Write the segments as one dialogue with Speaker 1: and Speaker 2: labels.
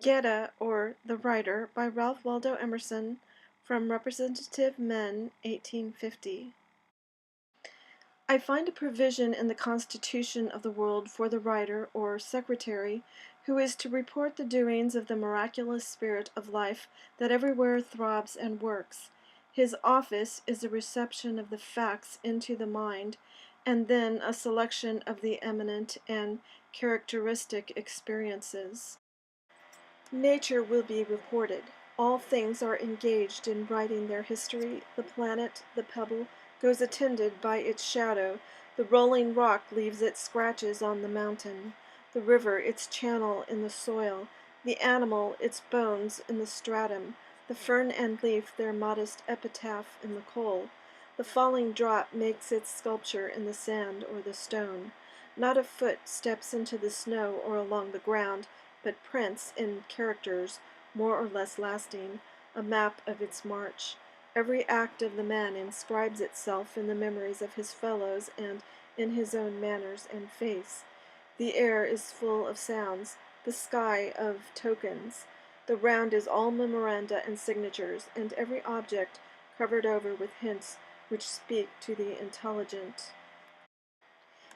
Speaker 1: Goethe, or The Writer, by Ralph Waldo Emerson, from Representative Men, 1850. I find a provision in the constitution of the world for the writer, or secretary, who is to report the doings of the miraculous spirit of life that everywhere throbs and works. His office is the reception of the facts into the mind, and then a selection of the eminent and characteristic experiences. Nature will be reported. All things are engaged in writing their history. The planet, the pebble, goes attended by its shadow. The rolling rock leaves its scratches on the mountain. The river its channel in the soil. The animal its bones in the stratum. The fern and leaf their modest epitaph in the coal. The falling drop makes its sculpture in the sand or the stone. Not a foot steps into the snow or along the ground, but prints in characters more or less lasting a map of its march. Every act of the man inscribes itself in the memories of his fellows and in his own manners and face. The air is full of sounds, the sky of tokens. The round is all memoranda and signatures, and every object covered over with hints which speak to the intelligent.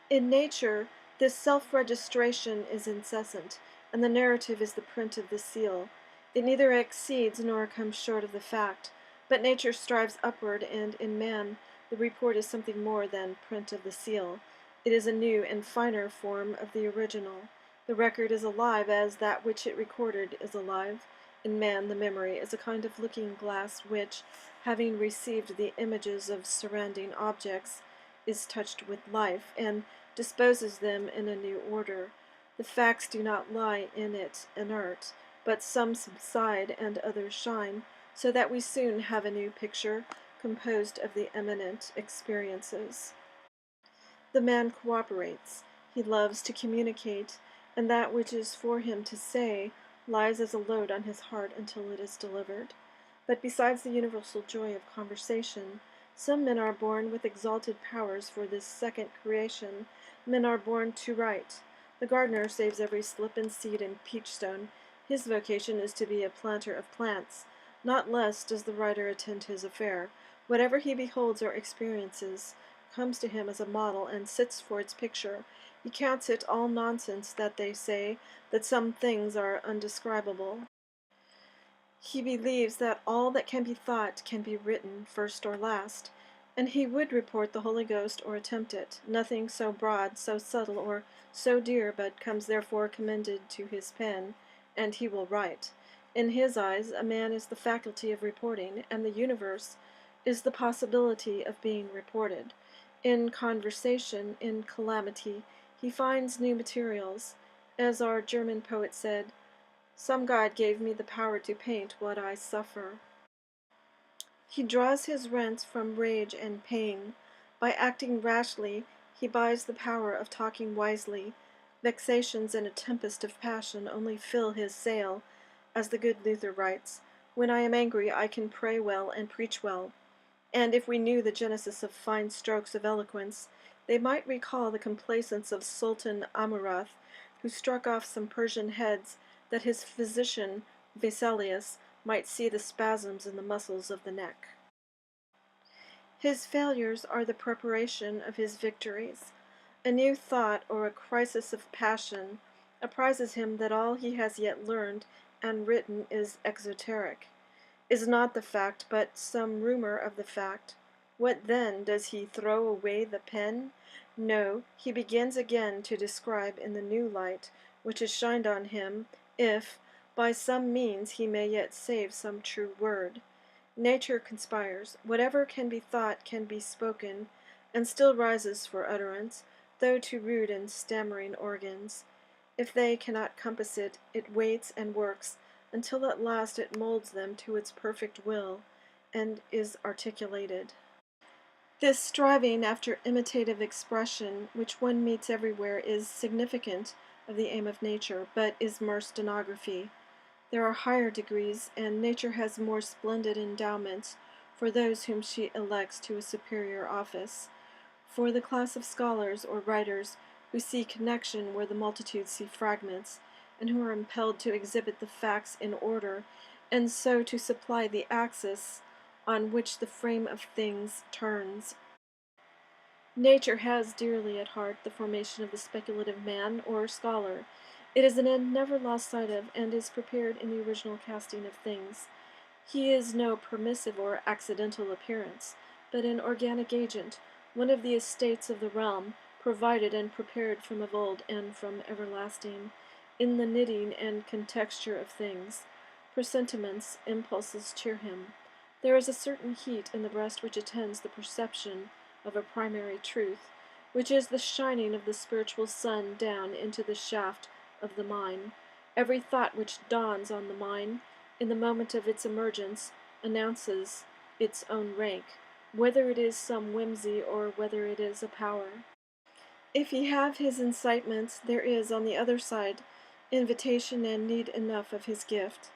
Speaker 1: In nature, this self-registration is incessant, and the narrative is the print of the seal. It neither exceeds nor comes short of the fact, but nature strives upward, and in man the report is something more than print of the seal. It is a new and finer form of the original. The record is alive as that which it recorded is alive. In man the memory is a kind of looking-glass which, having received the images of surrounding objects, is touched with life, and disposes them in a new order. The facts do not lie in it inert, but some subside and others shine, so that we soon have a new picture composed of the eminent experiences. The man cooperates. He loves to communicate, and that which is for him to say lies as a load on his heart until it is delivered. But besides the universal joy of conversation, some men are born with exalted powers for this second creation. Men are born to write. The gardener saves every slip and seed and peachstone. His vocation is to be a planter of plants. Not less does the writer attend his affair. Whatever he beholds or experiences comes to him as a model and sits for its picture. He counts it all nonsense that they say that some things are undescribable. He believes that all that can be thought can be written, first or last, and he would report the Holy Ghost or attempt it. Nothing so broad, so subtle, or so dear but comes therefore commended to his pen, and he will write. In his eyes a man is the faculty of reporting, and the universe is the possibility of being reported. In conversation, in calamity, he finds new materials. As our German poet said, some God gave me the power to paint what I suffer. He draws his rents from rage and pain. By acting rashly, he buys the power of talking wisely. Vexations and a tempest of passion only fill his sail. As the good Luther writes, when I am angry I can pray well and preach well. And if we knew the genesis of fine strokes of eloquence, they might recall the complacence of Sultan Amurath, who struck off some Persian heads that his physician, Vesalius, might see the spasms in the muscles of the neck. His failures are the preparation of his victories. A new thought or a crisis of passion apprises him that all he has yet learned and written is exoteric, is not the fact, but some rumor of the fact. What then? Does he throw away the pen? No, he begins again to describe in the new light which has shined on him, if, by some means, he may yet save some true word. Nature conspires. Whatever can be thought can be spoken, and still rises for utterance, though to rude and stammering organs. If they cannot compass it, it waits and works, until at last it molds them to its perfect will, and is articulated. This striving after imitative expression, which one meets everywhere, is significant of the aim of nature, but is mere stenography. There are higher degrees, and nature has more splendid endowments for those whom she elects to a superior office. For the class of scholars or writers who see connection where the multitude see fragments, and who are impelled to exhibit the facts in order, and so to supply the axis on which the frame of things turns. Nature has dearly at heart the formation of the speculative man or scholar. It is an end never lost sight of, and is prepared in the original casting of things. He is no permissive or accidental appearance, but an organic agent, one of the estates of the realm, provided and prepared from of old and from everlasting, in the knitting and contexture of things. Presentiments, impulses cheer him. There is a certain heat in the breast which attends the perception of a primary truth, which is the shining of the spiritual sun down into the shaft of the mind. Every thought which dawns on the mind, in the moment of its emergence, announces its own rank, whether it is some whimsy or whether it is a power. If he have his incitements, there is, on the other side, invitation and need enough of his gift.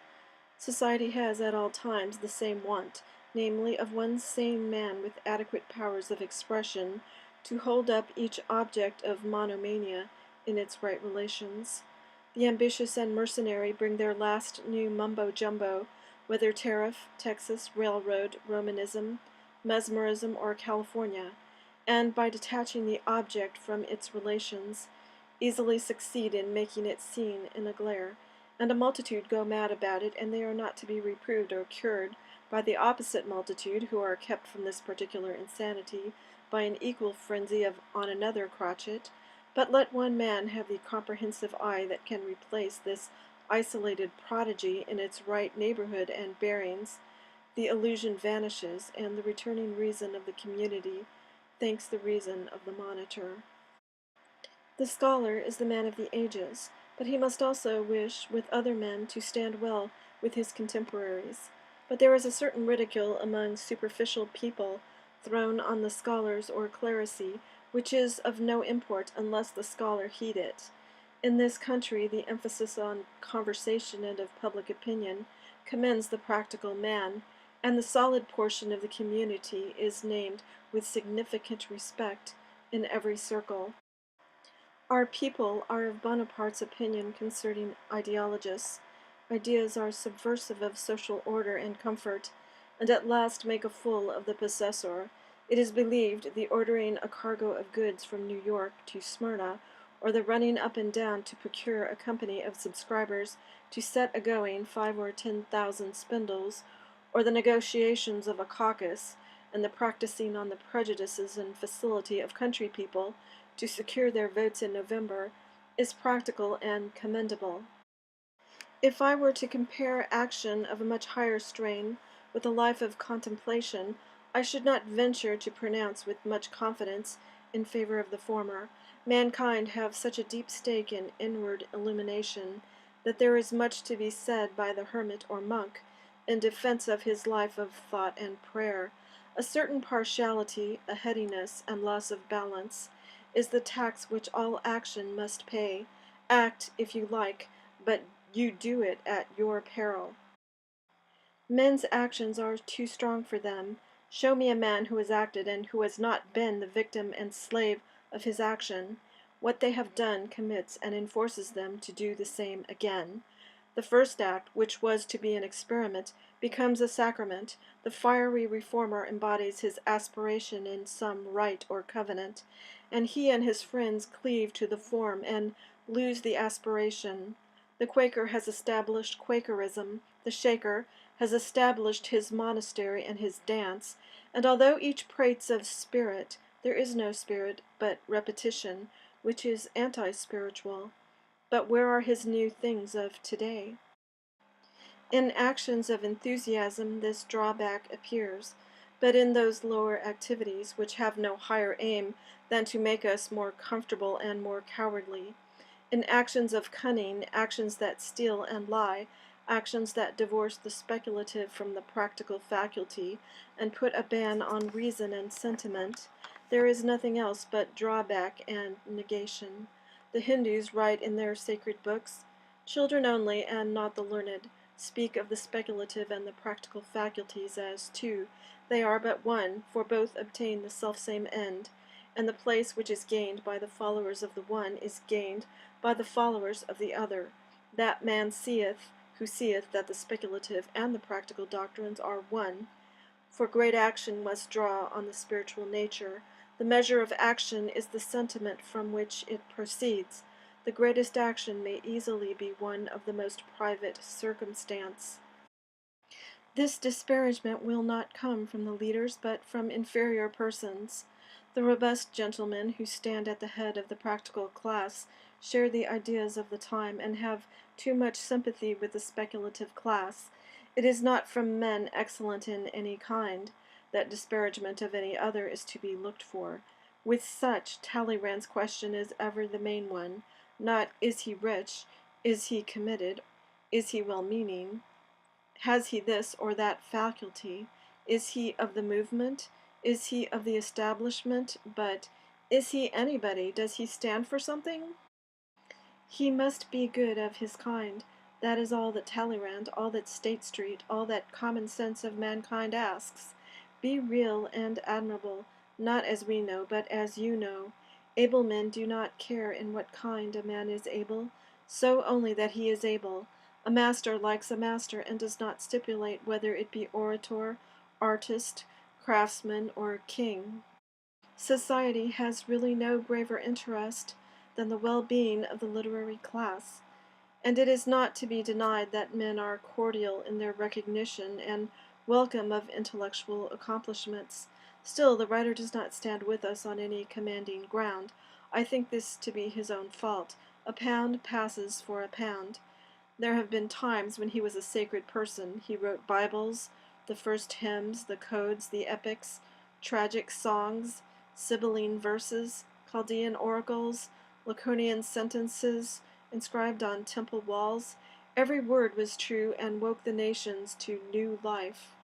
Speaker 1: Society has at all times the same want, namely, of one sane man with adequate powers of expression to hold up each object of monomania in its right relations. The ambitious and mercenary bring their last new mumbo-jumbo, whether tariff, Texas, railroad, Romanism, mesmerism, or California, and by detaching the object from its relations, easily succeed in making it seen in a glare, and a multitude go mad about it, and they are not to be reproved or cured by the opposite multitude, who are kept from this particular insanity by an equal frenzy on another crotchet. But let one man have the comprehensive eye that can replace this isolated prodigy in its right neighborhood and bearings, the illusion vanishes, and the returning reason of the community thanks the reason of the monitor. The scholar is the man of the ages, but he must also wish with other men to stand well with his contemporaries. But there is a certain ridicule among superficial people thrown on the scholars or clerisy, which is of no import unless the scholar heed it. In this country, the emphasis on conversation and of public opinion commends the practical man, and the solid portion of the community is named with significant respect in every circle. Our people are of Bonaparte's opinion concerning ideologists. Ideas are subversive of social order and comfort, and at last make a fool of the possessor. It is believed the ordering a cargo of goods from New York to Smyrna, or the running up and down to procure a company of subscribers to set a-going 5 or 10,000 spindles, or the negotiations of a caucus, and the practicing on the prejudices and facility of country people to secure their votes in November, is practical and commendable. If I were to compare action of a much higher strain with a life of contemplation, I should not venture to pronounce with much confidence in favor of the former. Mankind have such a deep stake in inward illumination that there is much to be said by the hermit or monk in defense of his life of thought and prayer. A certain partiality, a headiness, and loss of balance is the tax which all action must pay. Act, if you like, but you do it at your peril. Men's actions are too strong for them. Show me a man who has acted and who has not been the victim and slave of his action. What they have done commits and enforces them to do the same again. The first act, which was to be an experiment, becomes a sacrament. The fiery reformer embodies his aspiration in some rite or covenant, and he and his friends cleave to the form and lose the aspiration. The Quaker has established Quakerism, the Shaker has established his monastery and his dance, and although each prates of spirit, there is no spirit but repetition, which is anti-spiritual. But where are his new things of today? In actions of enthusiasm this drawback appears, but in those lower activities which have no higher aim than to make us more comfortable and more cowardly, in actions of cunning, actions that steal and lie, actions that divorce the speculative from the practical faculty, and put a ban on reason and sentiment, there is nothing else but drawback and negation. The Hindus write in their sacred books, "Children only, and not the learned, speak of the speculative and the practical faculties as two. They are but one, for both obtain the selfsame end, and the place which is gained by the followers of the one is gained by the followers of the other. That man seeth, who seeth that the speculative and the practical doctrines are one. For great action must draw on the spiritual nature. The measure of action is the sentiment from which it proceeds. The greatest action may easily be one of the most private circumstance. This disparagement will not come from the leaders, but from inferior persons. The robust gentlemen who stand at the head of the practical class share the ideas of the time and have too much sympathy with the speculative class. It is not from men excellent in any kind that disparagement of any other is to be looked for. With such, Talleyrand's question is ever the main one, not is he rich, is he committed, is he well-meaning, has he this or that faculty? Is he of the movement? Is he of the establishment? But is he anybody? Does he stand for something? He must be good of his kind. That is all that Talleyrand, all that State Street, all that common sense of mankind asks. Be real and admirable, not as we know, but as you know. Able men do not care in what kind a man is able, so only that he is able. A master likes a master, and does not stipulate whether it be orator, artist, craftsman, or king. Society has really no graver interest than the well-being of the literary class, and it is not to be denied that men are cordial in their recognition and welcome of intellectual accomplishments. Still, the writer does not stand with us on any commanding ground. I think this to be his own fault. A pound passes for a pound. There have been times when he was a sacred person. He wrote Bibles, the first hymns, the codes, the epics, tragic songs, Sibylline verses, Chaldean oracles, Laconian sentences inscribed on temple walls. Every word was true and woke the nations to new life.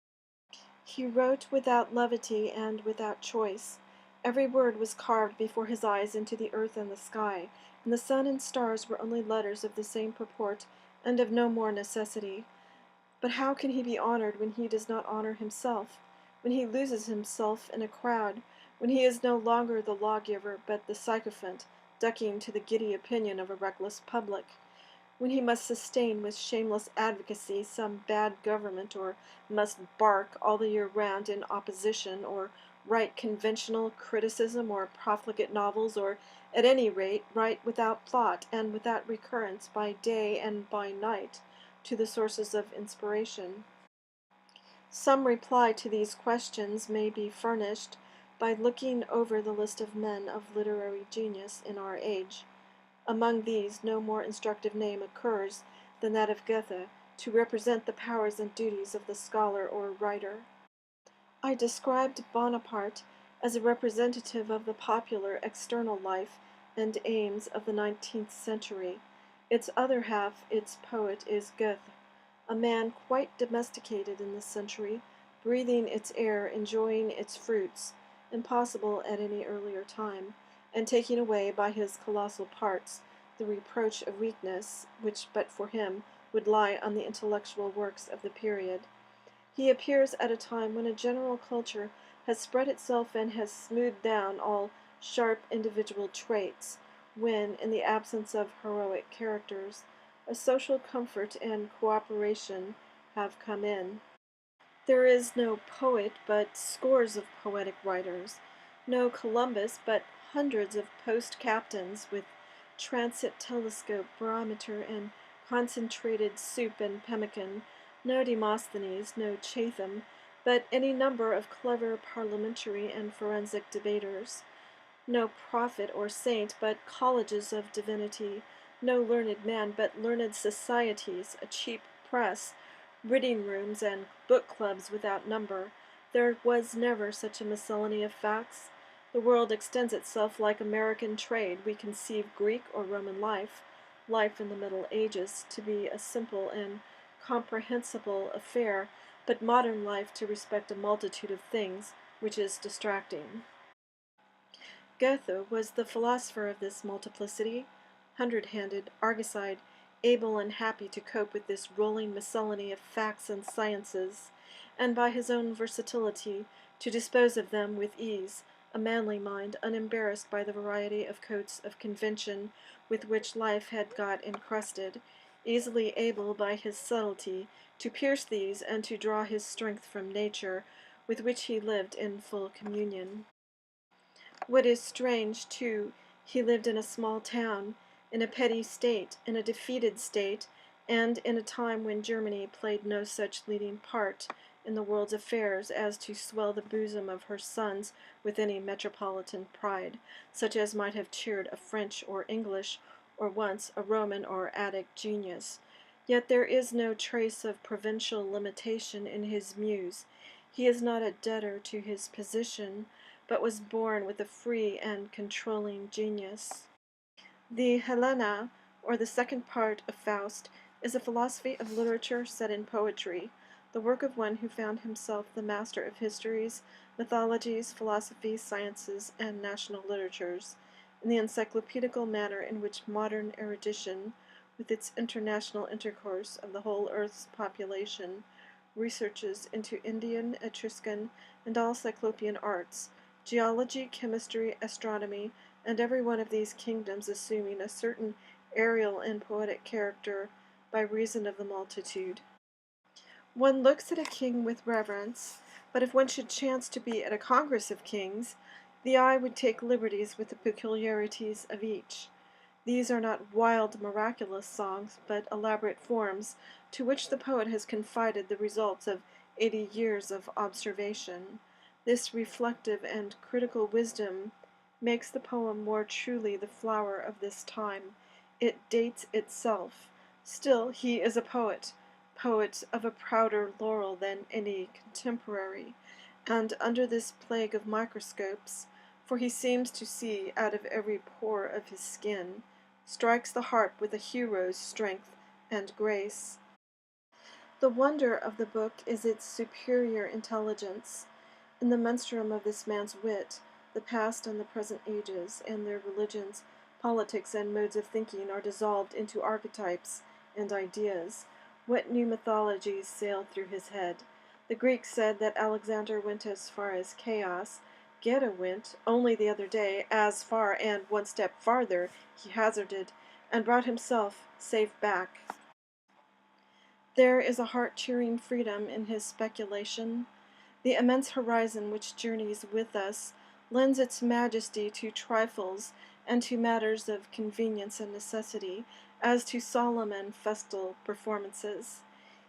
Speaker 1: He wrote without levity and without choice. Every word was carved before his eyes into the earth and the sky, and the sun and stars were only letters of the same purport and of no more necessity. But how can he be honored when he does not honor himself, when he loses himself in a crowd, when he is no longer the lawgiver but the sycophant, ducking to the giddy opinion of a reckless public? When he must sustain with shameless advocacy some bad government, or must bark all the year round in opposition, or write conventional criticism or profligate novels, or at any rate write without thought and without recurrence by day and by night to the sources of inspiration. Some reply to these questions may be furnished by looking over the list of men of literary genius in our age. Among these no more instructive name occurs than that of Goethe to represent the powers and duties of the scholar or writer. I described Bonaparte as a representative of the popular external life and aims of the 19th century. Its other half, its poet, is Goethe, a man quite domesticated in this century, breathing its air, enjoying its fruits, impossible at any earlier time, and taking away by his colossal parts the reproach of weakness, which but for him would lie on the intellectual works of the period. He appears at a time when a general culture has spread itself and has smoothed down all sharp individual traits, when, in the absence of heroic characters, a social comfort and cooperation have come in. There is no poet but scores of poetic writers, no Columbus but hundreds of post-captains with transit telescope, barometer, and concentrated soup and pemmican, no Demosthenes, no Chatham, but any number of clever parliamentary and forensic debaters. No prophet or saint, but colleges of divinity, no learned man, but learned societies, a cheap press, reading rooms, and book clubs without number. There was never such a miscellany of facts. The world extends itself like American trade. We conceive Greek or Roman life in the Middle Ages, to be a simple and comprehensible affair, but modern life to respect a multitude of things, which is distracting. Goethe was the philosopher of this multiplicity, hundred-handed, argicide, able and happy to cope with this rolling miscellany of facts and sciences, and by his own versatility to dispose of them with ease, a manly mind unembarrassed by the variety of coats of convention with which life had got encrusted. easily able by his subtlety to pierce these and to draw his strength from nature, with which he lived in full communion. What is strange, too, he lived in a small town, in a petty state, in a defeated state, and in a time when Germany played no such leading part in the world's affairs as to swell the bosom of her sons with any metropolitan pride, such as might have cheered a French or English, or once a Roman or Attic genius. Yet there is no trace of provincial limitation in his muse. He is not a debtor to his position, but was born with a free and controlling genius. The Helena, or the second part of Faust, is a philosophy of literature set in poetry, the work of one who found himself the master of histories, mythologies, philosophies, sciences, and national literatures, in the encyclopedical manner in which modern erudition, with its international intercourse of the whole earth's population, researches into Indian, Etruscan, and all Cyclopean arts, geology, chemistry, astronomy, and every one of these kingdoms assuming a certain aerial and poetic character by reason of the multitude. One looks at a king with reverence, but if one should chance to be at a congress of kings, the eye would take liberties with the peculiarities of each. These are not wild, miraculous songs, but elaborate forms, to which the poet has confided the results of 80 years of observation. This reflective and critical wisdom makes the poem more truly the flower of this time. It dates itself. Still, he is a poet, poet of a prouder laurel than any contemporary, and under this plague of microscopes, for he seems to see out of every pore of his skin, strikes the heart with a hero's strength and grace. The wonder of the book is its superior intelligence. In the menstruum of this man's wit, the past and the present ages, and their religions, politics, and modes of thinking are dissolved into archetypes and ideas. What new mythologies sailed through his head? The Greeks said that Alexander went as far as Chaos. Goethe went, only the other day, as far and one step farther, he hazarded, and brought himself safe back. There is a heart-cheering freedom in his speculation. The immense horizon which journeys with us lends its majesty to trifles and to matters of convenience and necessity, as to solemn and festal performances.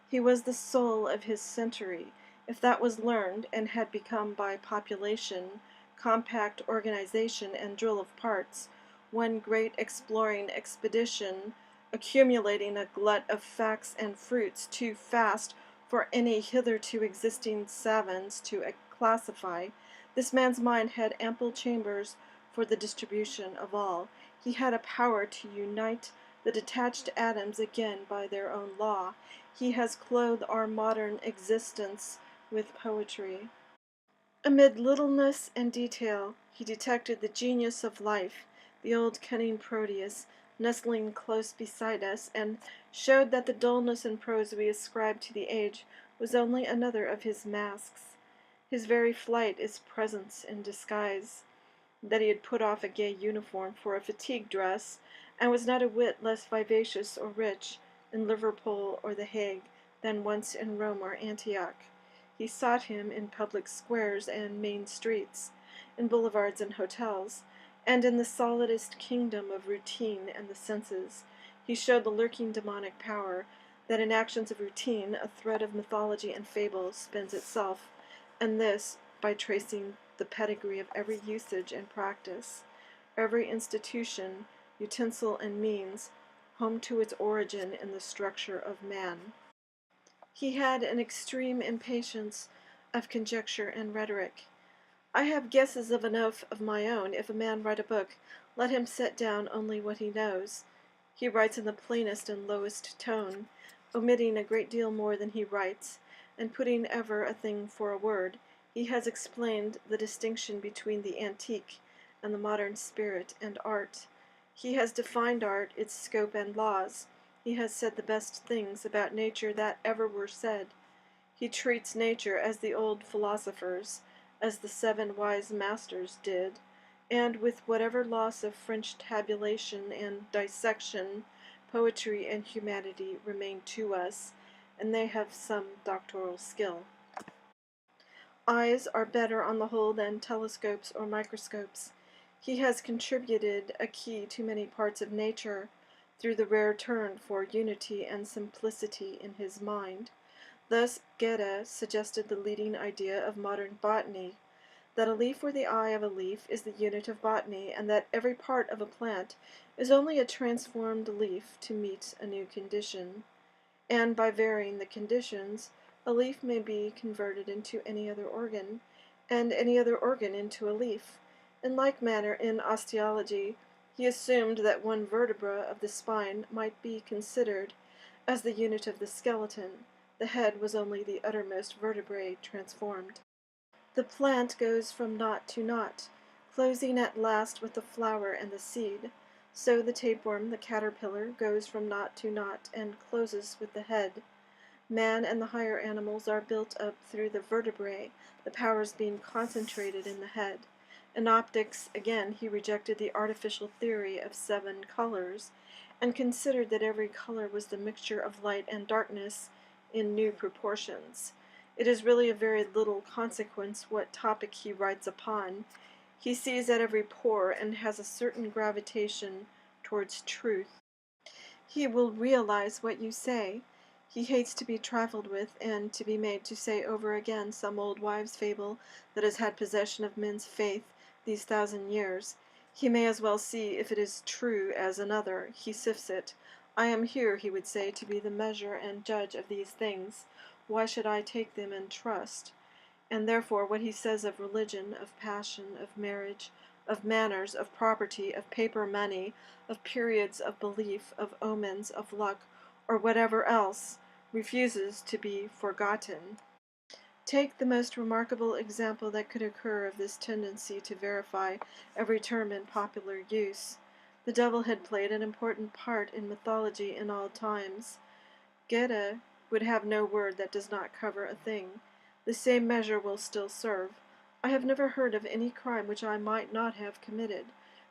Speaker 1: He was the soul of his century, if that was learned, and had become by population, compact organization, and drill of parts, one great exploring expedition, accumulating a glut of facts and fruits too fast for any hitherto existing savants to classify. This man's mind had ample chambers for the distribution of all. He had a power to unite the detached atoms again by their own law. He has clothed our modern existence with poetry. Amid littleness and detail, he detected the genius of life, the old cunning Proteus, nestling close beside us, and showed that the dullness in prose we ascribe to the age was only another of his masks. His very flight is presence in disguise. That he had put off a gay uniform for a fatigue dress, and was not a whit less vivacious or rich in Liverpool or The Hague than once in Rome or Antioch. He sought him in public squares and main streets, in boulevards and hotels, and in the solidest kingdom of routine and the senses. He showed the lurking demonic power that in actions of routine a thread of mythology and fable spins itself, and this by tracing the pedigree of every usage and practice, every institution, utensil, and means, home to its origin in the structure of man. He had an extreme impatience of conjecture and rhetoric. I have guesses of enough of my own. If a man write a book, let him set down only what he knows. He writes in the plainest and lowest tone, omitting a great deal more than he writes, and putting ever a thing for a word. He has explained the distinction between the antique and the modern spirit and art. He has defined art, its scope and laws. He has said the best things about nature that ever were said. He treats nature as the old philosophers, as the 7 wise masters did, and with whatever loss of French tabulation and dissection, poetry and humanity remain to us, and they have some doctoral skill. Eyes are better on the whole than telescopes or microscopes. He has contributed a key to many parts of nature through the rare turn for unity and simplicity in his mind. Thus Goethe suggested the leading idea of modern botany, that a leaf or the eye of a leaf is the unit of botany, and that every part of a plant is only a transformed leaf to meet a new condition. And by varying the conditions, a leaf may be converted into any other organ, and any other organ into a leaf. In like manner, in osteology, he assumed that one vertebra of the spine might be considered as the unit of the skeleton. The head was only the uttermost vertebrae transformed. The plant goes from knot to knot, closing at last with the flower and the seed. So the tapeworm, the caterpillar, goes from knot to knot and closes with the head. Man and the higher animals are built up through the vertebrae, the powers being concentrated in the head. In optics, again, he rejected the artificial theory of 7 colors, and considered that every color was the mixture of light and darkness in new proportions. It is really of very little consequence what topic he writes upon. He sees at every pore and has a certain gravitation towards truth. He will realize what you say. He hates to be trifled with, and to be made to say over again some old wives' fable that has had possession of men's faith these 1,000 years. He may as well see if it is true as another. He sifts it. I am here, he would say, to be the measure and judge of these things. Why should I take them in trust? And therefore what he says of religion, of passion, of marriage, of manners, of property, of paper money, of periods of belief, of omens, of luck, or whatever else, refuses to be forgotten. Take the most remarkable example that could occur of this tendency to verify every term in popular use. The devil had played an important part in mythology in all times. Goethe would have no word that does not cover a thing. The same measure will still serve. I have never heard of any crime which I might not have committed.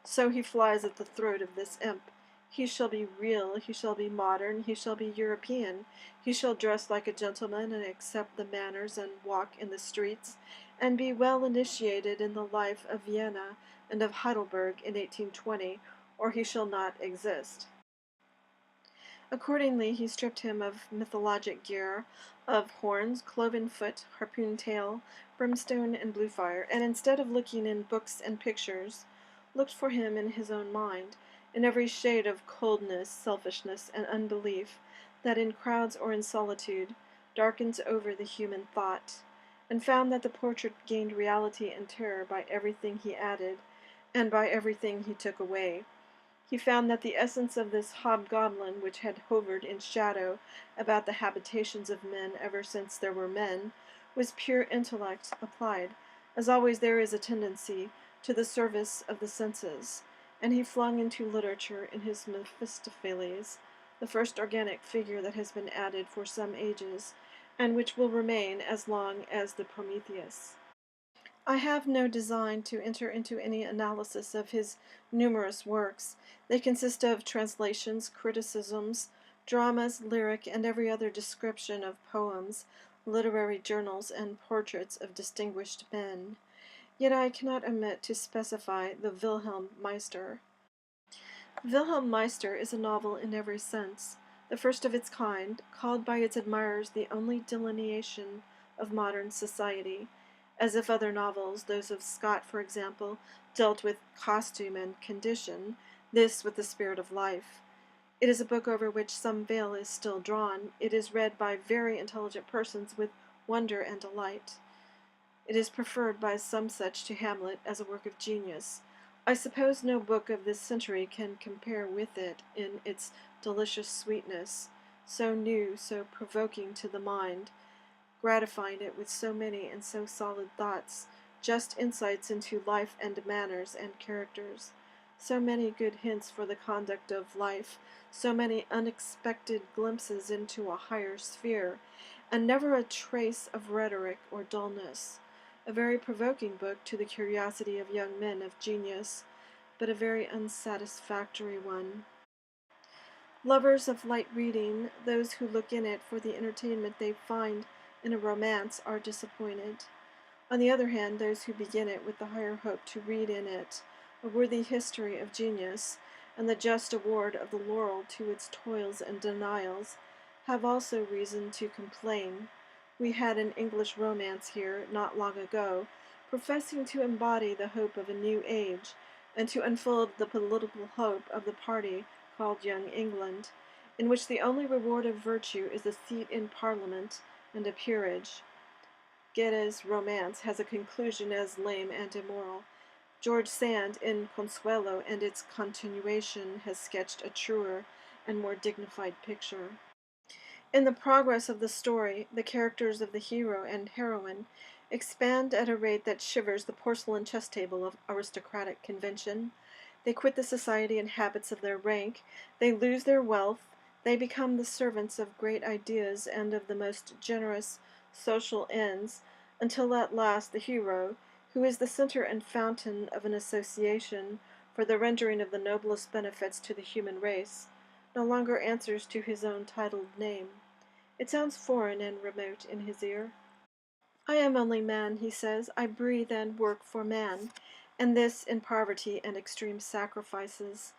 Speaker 1: So he flies at the throat of this imp. He shall be real, he shall be modern, he shall be European, he shall dress like a gentleman and accept the manners and walk in the streets, and be well initiated in the life of Vienna and of Heidelberg in 1820, or he shall not exist. Accordingly, he stripped him of mythologic gear, of horns, cloven foot, harpoon tail, brimstone, and blue fire, and instead of looking in books and pictures, looked for him in his own mind, in every shade of coldness, selfishness, and unbelief that in crowds or in solitude darkens over the human thought, and found that the portrait gained reality and terror by everything he added, and by everything he took away. He found that the essence of this hobgoblin, which had hovered in shadow about the habitations of men ever since there were men, was pure intellect applied, as always there is a tendency, to the service of the senses, and he flung into literature in his Mephistopheles, the first organic figure that has been added for some ages, and which will remain as long as the Prometheus. I have no design to enter into any analysis of his numerous works. They consist of translations, criticisms, dramas, lyric, and every other description of poems, literary journals, and portraits of distinguished men. Yet I cannot omit to specify the Wilhelm Meister. Wilhelm Meister is a novel in every sense, the first of its kind, called by its admirers the only delineation of modern society, as if other novels, those of Scott, for example, dealt with costume and condition, this with the spirit of life. It is a book over which some veil is still drawn. It is read by very intelligent persons with wonder and delight. It is preferred by some such to Hamlet as a work of genius. I suppose no book of this century can compare with it in its delicious sweetness, so new, so provoking to the mind, gratifying it with so many and so solid thoughts, just insights into life and manners and characters, so many good hints for the conduct of life, so many unexpected glimpses into a higher sphere, and never a trace of rhetoric or dullness. A very provoking book to the curiosity of young men of genius, but a very unsatisfactory one. Lovers of light reading, those who look in it for the entertainment they find in a romance, are disappointed. On the other hand, those who begin it with the higher hope to read in it a worthy history of genius and the just award of the laurel to its toils and denials, have also reason to complain. We had an English romance here, not long ago, professing to embody the hope of a new age, and to unfold the political hope of the party called Young England, in which the only reward of virtue is a seat in Parliament and a peerage. Goethe's romance has a conclusion as lame and immoral. George Sand, in Consuelo and its continuation, has sketched a truer and more dignified picture. In the progress of the story, the characters of the hero and heroine expand at a rate that shivers the porcelain chess table of aristocratic convention. They quit the society and habits of their rank, they lose their wealth, they become the servants of great ideas and of the most generous social ends, until at last the hero, who is the center and fountain of an association for the rendering of the noblest benefits to the human race, no longer answers to his own titled name. It sounds foreign and remote in his ear. I am only man, he says. I breathe and work for man, and this in poverty and extreme sacrifices.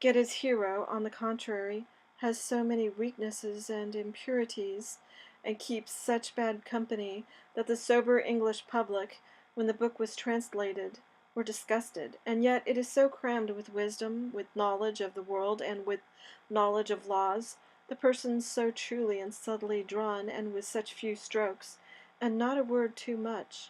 Speaker 1: Goethe's hero, on the contrary, has so many weaknesses and impurities, and keeps such bad company, that the sober English public, when the book was translated, were disgusted. And yet it is so crammed with wisdom, with knowledge of the world, and with knowledge of laws, the persons so truly and subtly drawn, and with such few strokes, and not a word too much.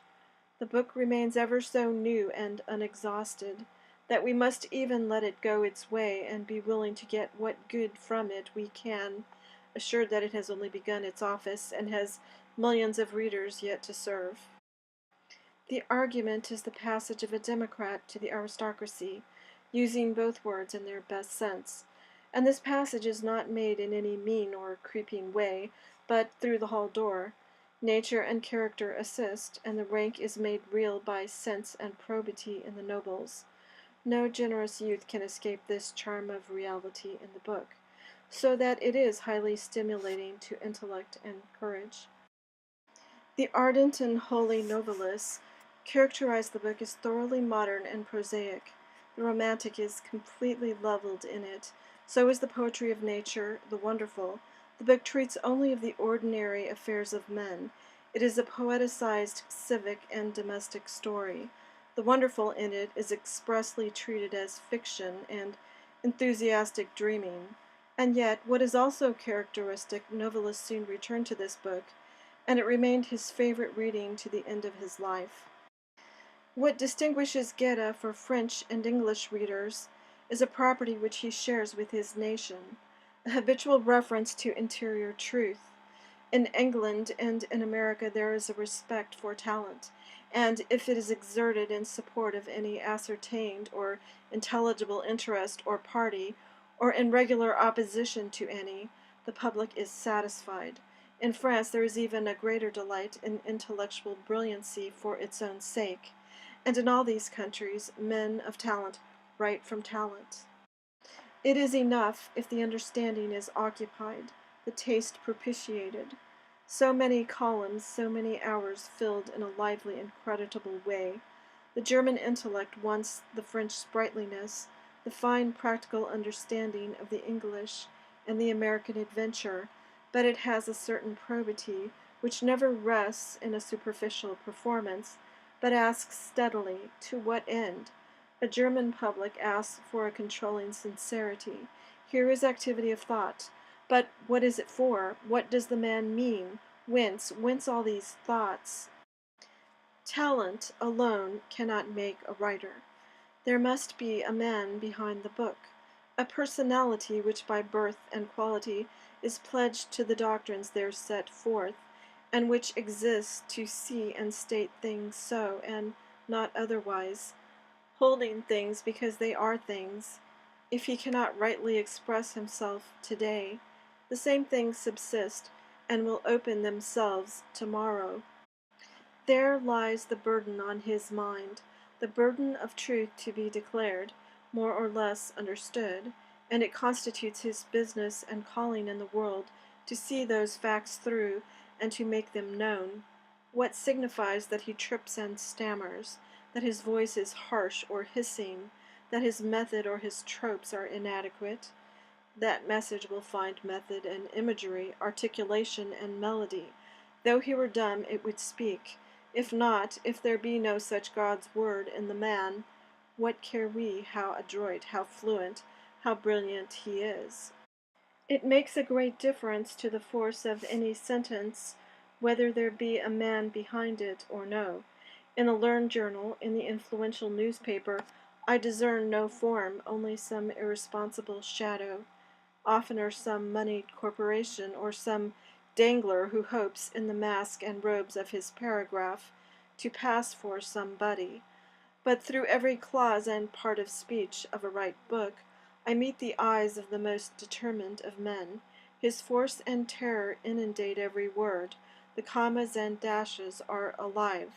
Speaker 1: The book remains ever so new and unexhausted, that we must even let it go its way and be willing to get what good from it we can, assured that it has only begun its office and has millions of readers yet to serve. The argument is the passage of a democrat to the aristocracy, using both words in their best sense. And this passage is not made in any mean or creeping way, but through the hall door. Nature and character assist, and the rank is made real by sense and probity in the nobles. No generous youth can escape this charm of reality in the book, so that it is highly stimulating to intellect and courage. The ardent and holy novelists characterize the book as thoroughly modern and prosaic. The romantic is completely leveled in it. So is the poetry of nature, the wonderful. The book treats only of the ordinary affairs of men. It is a poeticized civic and domestic story. The wonderful in it is expressly treated as fiction and enthusiastic dreaming. And yet, what is also characteristic, novelists soon return to this book, and it remained his favorite reading to the end of his life. What distinguishes Goethe for French and English readers is a property which he shares with his nation, a habitual reference to interior truth. In England and in America there is a respect for talent, and if it is exerted in support of any ascertained or intelligible interest or party, or in regular opposition to any, the public is satisfied. In France there is even a greater delight in intellectual brilliancy for its own sake, and in all these countries men of talent write from talent. It is enough if the understanding is occupied, the taste propitiated. So many columns, so many hours filled in a lively and creditable way. The German intellect wants the French sprightliness, the fine practical understanding of the English and the American adventure, but it has a certain probity which never rests in a superficial performance, but asks steadily, to what end? A German public asks for a controlling sincerity. Here is activity of thought. But what is it for? What does the man mean? Whence all these thoughts? Talent alone cannot make a writer. There must be a man behind the book, a personality which by birth and quality is pledged to the doctrines there set forth, and which exists to see and state things so, and not otherwise, holding things because they are things. If he cannot rightly express himself today, the same things subsist and will open themselves tomorrow. There lies the burden on his mind, the burden of truth to be declared, more or less understood, and it constitutes his business and calling in the world to see those facts through and to make them known. What signifies that he trips and stammers, that his voice is harsh or hissing, that his method or his tropes are inadequate? That message will find method and imagery, articulation and melody. Though he were dumb, it would speak. If not, if there be no such God's word in the man, what care we how adroit, how fluent, how brilliant he is? It makes a great difference to the force of any sentence whether there be a man behind it or no. In the learned journal, in the influential newspaper, I discern no form, only some irresponsible shadow. Oftener some moneyed corporation or some dangler who hopes, in the mask and robes of his paragraph, to pass for somebody. But through every clause and part of speech of a right book, I meet the eyes of the most determined of men. His force and terror inundate every word. The commas and dashes are alive,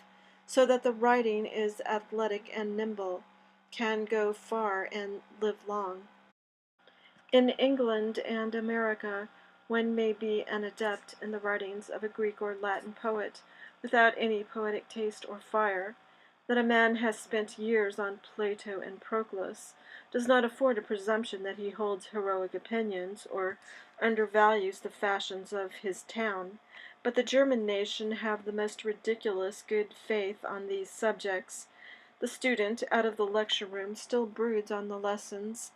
Speaker 1: so that the writing is athletic and nimble, can go far and live long. In England and America, one may be an adept in the writings of a Greek or Latin poet, without any poetic taste or fire. That a man has spent years on Plato and Proclus does not afford a presumption that he holds heroic opinions, or undervalues the fashions of his town. But the German nation have the most ridiculous good faith on these subjects. The student, out of the lecture room, still broods on the lessons,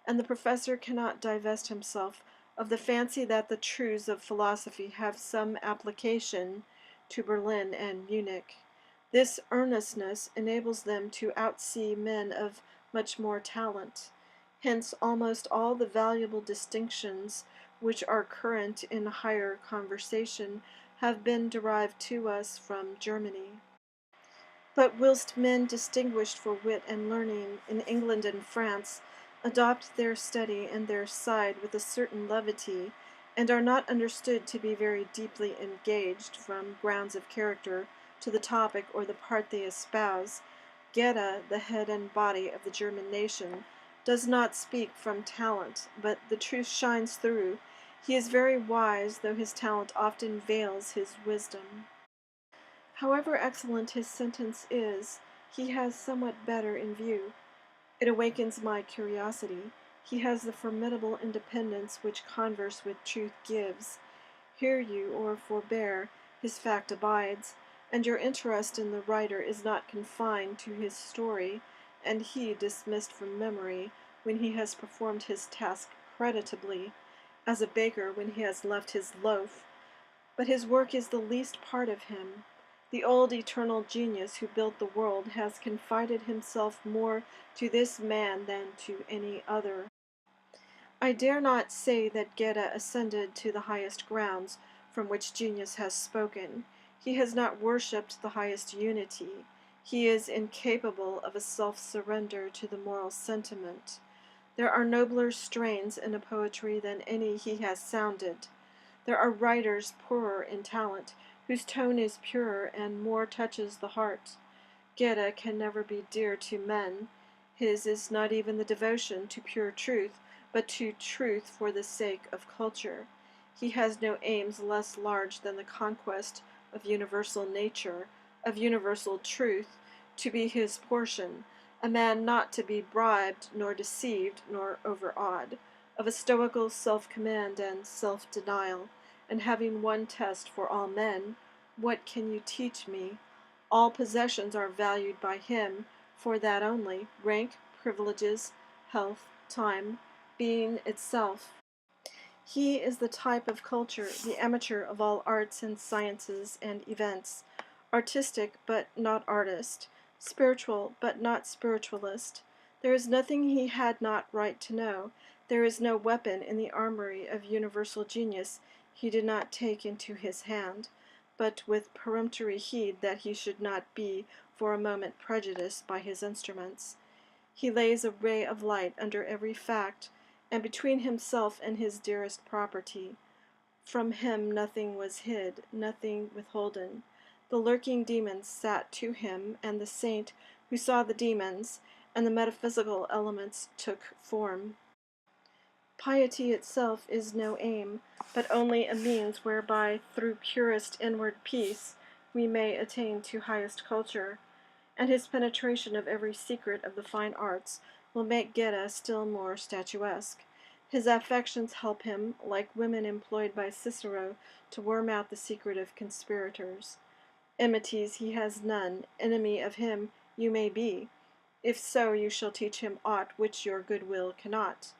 Speaker 1: and the professor cannot divest himself of the fancy that the truths of philosophy have some application to Berlin and Munich. This earnestness enables them to outsee men of much more talent. Hence almost all the valuable distinctions which are current in higher conversation have been derived to us from Germany. But whilst men distinguished for wit and learning in England and France adopt their study and their side with a certain levity, and are not understood to be very deeply engaged from grounds of character to the topic or the part they espouse, Goethe, the head and body of the German nation, does not speak from talent, but the truth shines through. He is very wise, though his talent often veils his wisdom. However excellent his sentence is, he has somewhat better in view. It awakens my curiosity. He has the formidable independence which converse with truth gives. Hear you or forbear, his fact abides, and your interest in the writer is not confined to his story, and he dismissed from memory when he has performed his task creditably, as a baker when he has left his loaf. But his work is the least part of him. The old eternal genius who built the world has confided himself more to this man than to any other. I dare not say that Goethe ascended to the highest grounds from which genius has spoken. He has not worshipped the highest unity. He is incapable of a self-surrender to the moral sentiment. There are nobler strains in a poetry than any he has sounded. There are writers poorer in talent, whose tone is purer and more touches the heart. Goethe can never be dear to men. His is not even the devotion to pure truth, but to truth for the sake of culture. He has no aims less large than the conquest of universal nature, of universal truth, to be his portion, a man not to be bribed, nor deceived, nor overawed, of a stoical self-command and self-denial, and having one test for all men, what can you teach me? All possessions are valued by him for that only, rank, privileges, health, time, being itself. He is the type of culture, the amateur of all arts and sciences and events, artistic but not artist, spiritual but not spiritualist. There is nothing he had not right to know. There is no weapon in the armory of universal genius he did not take into his hand, but with peremptory heed that he should not be for a moment prejudiced by his instruments. He lays a ray of light under every fact, and between himself and his dearest property. From him nothing was hid, nothing withholden. The lurking demons sat to him, and the saint who saw the demons, and the metaphysical elements took form. Piety itself is no aim, but only a means whereby, through purest inward peace, we may attain to highest culture, and his penetration of every secret of the fine arts will make Goethe still more statuesque. His affections help him, like women employed by Cicero, to worm out the secret of conspirators. Enmities he has none, enemy of him you may be. If so, you shall teach him aught which your good will cannot,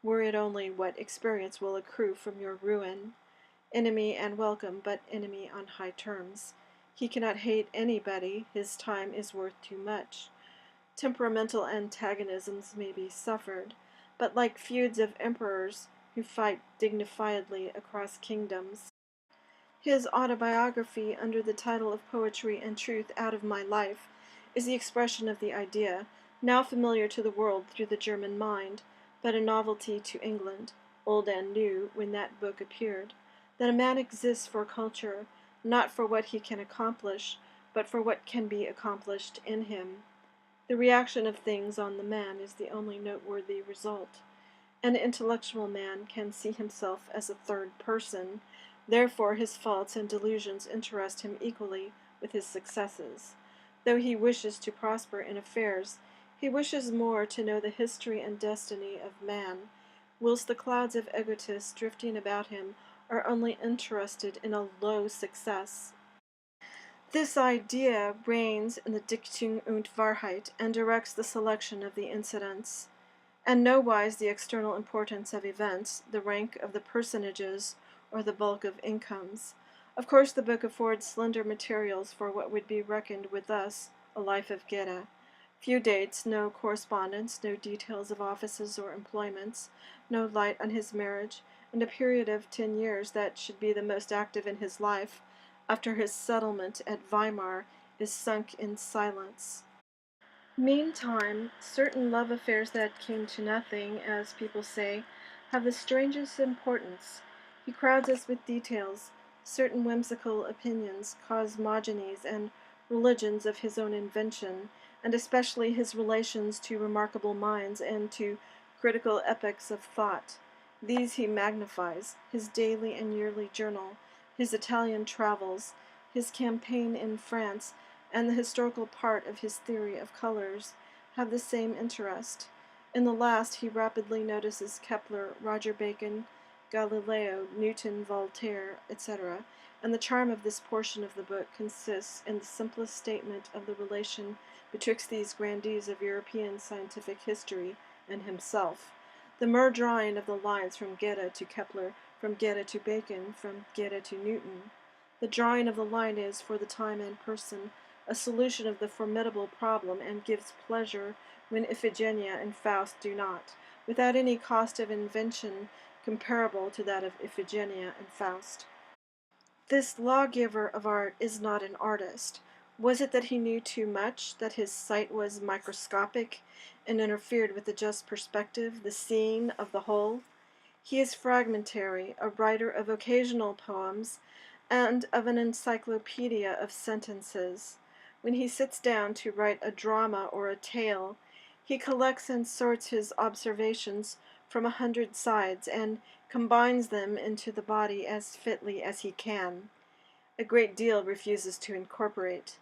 Speaker 1: were it only what experience will accrue from your ruin. Enemy and welcome, but enemy on high terms. He cannot hate anybody, his time is worth too much. Temperamental antagonisms may be suffered, but like feuds of emperors who fight dignifiedly across kingdoms. His autobiography, under the title of Poetry and Truth Out of My Life, is the expression of the idea, now familiar to the world through the German mind, but a novelty to England, old and new, when that book appeared, that a man exists for culture, not for what he can accomplish, but for what can be accomplished in him. The reaction of things on the man is the only noteworthy result. An intellectual man can see himself as a third person, therefore his faults and delusions interest him equally with his successes. Though he wishes to prosper in affairs, he wishes more to know the history and destiny of man, whilst the clouds of egotists drifting about him are only interested in a low success. This idea reigns in the Dichtung und Wahrheit and directs the selection of the incidents, and nowise the external importance of events, the rank of the personages, or the bulk of incomes. Of course the book affords slender materials for what would be reckoned with us a life of Goethe. Few dates, no correspondence, no details of offices or employments, no light on his marriage, and a period of 10 years that should be the most active in his life, after his settlement at Weimar, is sunk in silence. Meantime, certain love affairs that came to nothing, as people say, have the strangest importance. He crowds us with details, certain whimsical opinions, cosmogonies, and religions of his own invention, and especially his relations to remarkable minds and to critical epochs of thought. These he magnifies, his daily and yearly journal, his Italian travels, his campaign in France, and the historical part of his theory of colors have the same interest. In the last he rapidly notices Kepler, Roger Bacon, Galileo, Newton, Voltaire, etc., and the charm of this portion of the book consists in the simplest statement of the relation betwixt these grandees of European scientific history and himself. The mere drawing of the lines from Goethe to Kepler, from Goethe to Bacon, from Goethe to Newton. The drawing of the line is, for the time and person, a solution of the formidable problem, and gives pleasure when Iphigenia and Faust do not, without any cost of invention comparable to that of Iphigenia and Faust. This lawgiver of art is not an artist. Was it that he knew too much, that his sight was microscopic and interfered with the just perspective, the seeing of the whole? He is fragmentary, a writer of occasional poems, and of an encyclopedia of sentences. When he sits down to write a drama or a tale, he collects and sorts his observations from 100 sides, and combines them into the body as fitly as he can. A great deal refuses to incorporate.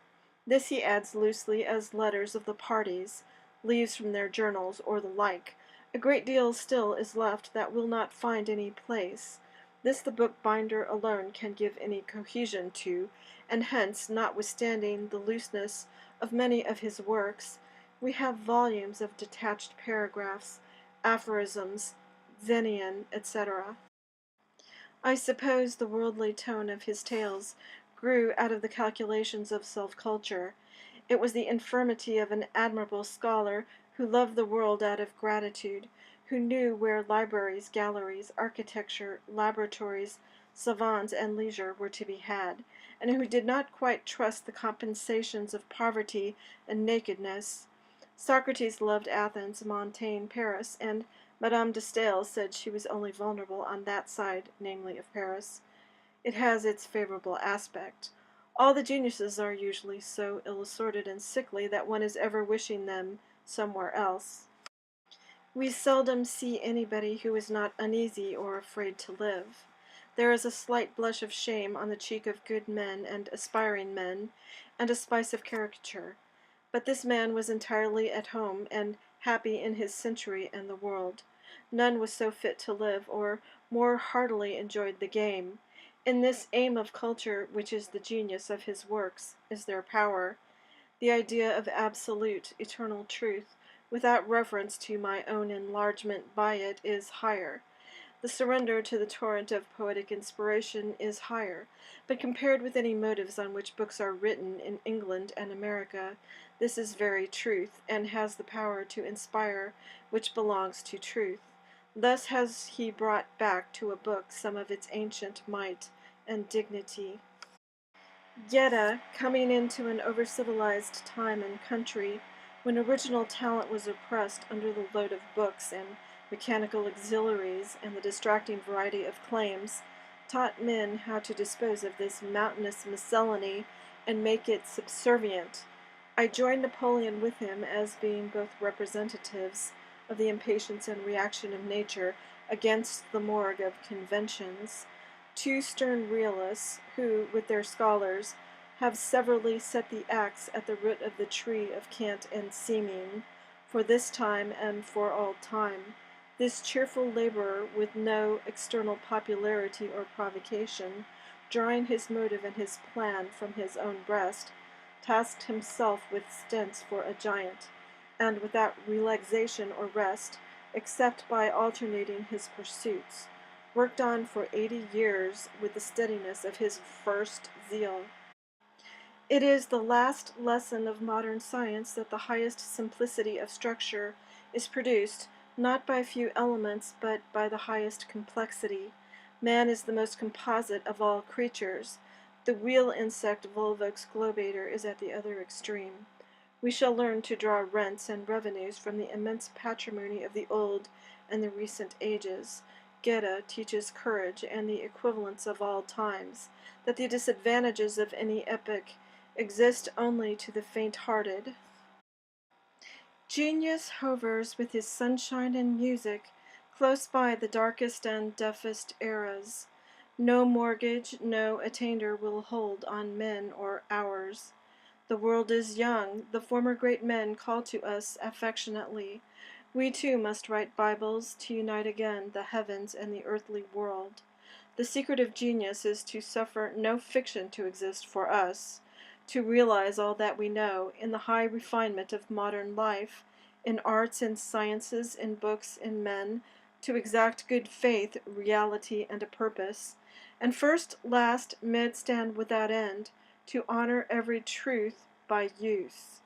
Speaker 1: This he adds loosely as letters of the parties, leaves from their journals, or the like. A great deal still is left that will not find any place. This the bookbinder alone can give any cohesion to, and hence, notwithstanding the looseness of many of his works, we have volumes of detached paragraphs, aphorisms, Venian, etc. I suppose the worldly tone of his tales grew out of the calculations of self-culture. It was the infirmity of an admirable scholar who loved the world out of gratitude, who knew where libraries, galleries, architecture, laboratories, savans, and leisure were to be had, and who did not quite trust the compensations of poverty and nakedness. Socrates loved Athens, Montaigne Paris, and Madame de Staël said she was only vulnerable on that side, namely of Paris. It has its favorable aspect. All the geniuses are usually so ill-assorted and sickly that one is ever wishing them somewhere else. We seldom see anybody who is not uneasy or afraid to live. There is a slight blush of shame on the cheek of good men and aspiring men, and a spice of caricature. But this man was entirely at home and happy in his century and the world. None was so fit to live, or more heartily enjoyed the game. In this aim of culture, which is the genius of his works, is their power. The idea of absolute, eternal truth, without reference to my own enlargement by it, is higher. The surrender to the torrent of poetic inspiration is higher, but compared with any motives on which books are written in England and America, this is very truth, and has the power to inspire which belongs to truth. Thus has he brought back to a book some of its ancient might and dignity. Goethe, coming into an over-civilized time and country, when original talent was oppressed under the load of books and mechanical auxiliaries and the distracting variety of claims, taught men how to dispose of this mountainous miscellany and make it subservient. I join Napoleon with him as being both representatives of the impatience and reaction of nature against the morgue of conventions. Two stern realists, who, with their scholars, have severally set the axe at the root of the tree of cant and seeming, for this time and for all time. This cheerful laborer, with no external popularity or provocation, drawing his motive and his plan from his own breast, tasked himself with stents for a giant, and without relaxation or rest, except by alternating his pursuits, worked on for 80 years with the steadiness of his first zeal. It is the last lesson of modern science that the highest simplicity of structure is produced, not by few elements, but by the highest complexity. Man is the most composite of all creatures. The wheel insect Volvox globator is at the other extreme. We shall learn to draw rents and revenues from the immense patrimony of the old and the recent ages. Goethe teaches courage and the equivalence of all times, that the disadvantages of any epoch exist only to the faint-hearted. Genius hovers with his sunshine and music close by the darkest and deafest eras. No mortgage, no attainder will hold on men or hours. The world is young. The former great men call to us affectionately. We too must write Bibles to unite again the heavens and the earthly world. The secret of genius is to suffer no fiction to exist for us, to realize all that we know in the high refinement of modern life, in arts and sciences, in books, in men, to exact good faith, reality, and a purpose, and first, last, midst, and without end, to honor every truth by use.